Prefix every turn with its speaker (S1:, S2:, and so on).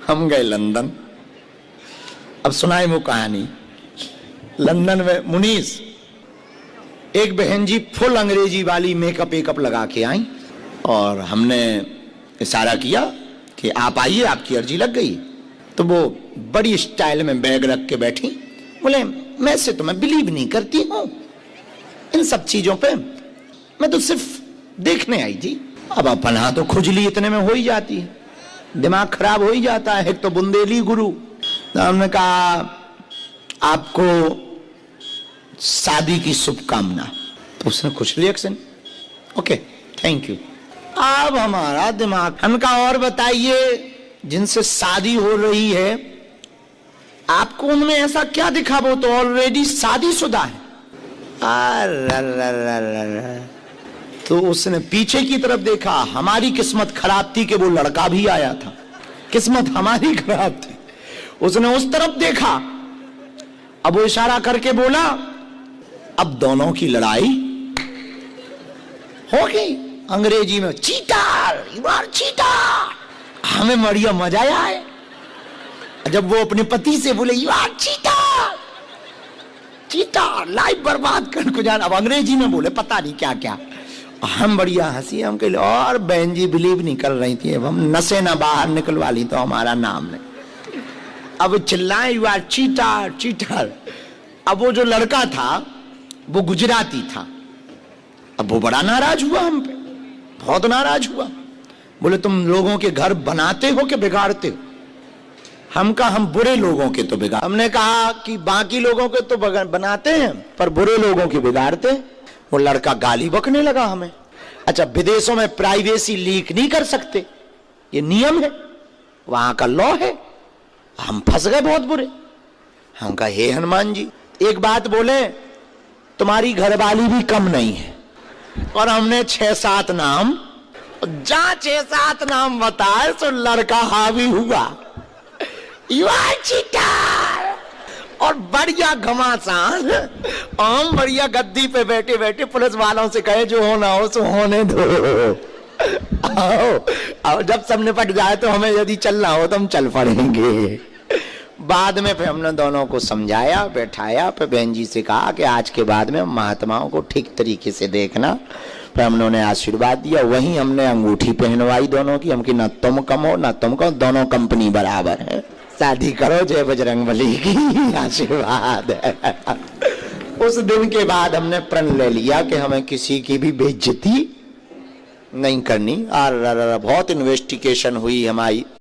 S1: हम गए लंदन। अब सुनाई वो कहानी। लंदन में मुनीस एक बहन जी फुल अंग्रेजी वाली मेकअप वेकअप लगा के आई और हमने इशारा किया कि आप आइए, आपकी अर्जी लग गई। तो वो बड़ी स्टाइल में बैग रख के बैठी, बोले मैं से तो मैं बिलीव नहीं करती हूँ इन सब चीजों पे, मैं तो सिर्फ देखने आई थी। अब अपना तो खुजली इतने में हो ही जाती है, दिमाग खराब हो ही जाता है। एक तो बुंदेली गुरु। तो हमने कहा आपको शादी की शुभकामना। तो उसने कुछ रिएक्शन, ओके थैंक यू। अब हमारा दिमाग, हमने कहा और बताइए जिनसे शादी हो रही है आपको उनमें ऐसा क्या दिखा, वो तो ऑलरेडी शादीशुदा है। तो उसने पीछे की तरफ देखा, हमारी किस्मत खराब थी कि वो लड़का भी आया था, किस्मत हमारी खराब थी। उसने उस तरफ देखा, अब वो इशारा करके बोला अब दोनों की लड़ाई हो गई अंग्रेजी में, चीटर, यू आर चीटर। हमें बढ़िया मजा आया है जब वो अपने पति से बोले you are cheater, cheater, life बर्बाद कर को जाना। अब अंग्रेजी में बोले पता नहीं क्या क्या, हम बढ़िया हंसी। हम कह और बहन जी बिलीव नहीं कर रही थी, अब हम नशे ना बाहर निकलवा ली तो हमारा नाम नहीं। अब चिल्लाए यू आर चीटर, चीटर। अब वो जो लड़का था वो गुजराती था। अब वो बड़ा नाराज हुआ हम पे, बहुत नाराज हुआ। बोले तुम लोगों के घर बनाते हो कि बिगाड़ते हो? हम कहा हम बुरे लोगों के तो बिगाड़, हमने कहा कि बाकी लोगों के तो बनाते हैं पर बुरे लोगों के बिगाड़ते। वो लड़का गाली बकने लगा हमें। अच्छा विदेशों में प्राइवेसी लीक नहीं कर सकते, ये नियम है, वहां का लॉ है। हम फंस गए बहुत बुरे। हम कहा हे हनुमान जी एक बात बोले, तुम्हारी घरवाली भी कम नहीं है। और हमने 6-7 नाम, जहां 6-7 नाम बताए तो लड़का हावी हुआ, यू आर चीटर। और बढ़िया घमासान, हम बढ़िया गद्दी पे बैठे बैठे पुलिस वालों से कहे जो होना हो सो होने दो। और जब सब निपट जाए तो हमें यदि चलना हो तो हम चल पड़ेंगे। बाद में फिर हमने दोनों को समझाया, बैठाया, फिर बहन जी से कहा कि आज के बाद में महात्माओं को ठीक तरीके से देखना। फिर हमने उन्हें आशीर्वाद दिया, वहीं हमने अंगूठी पहनवाई दोनों की। हम कि ना तुम कम हो ना तुम कम, दोनों कंपनी बराबर है, शादी करो, जय बजरंगबली की आशीर्वाद है। उस दिन के बाद हमने प्रण ले लिया कि हमें किसी की भी बेइज्जती नहीं करनी। और बहुत इन्वेस्टिगेशन हुई हमारी।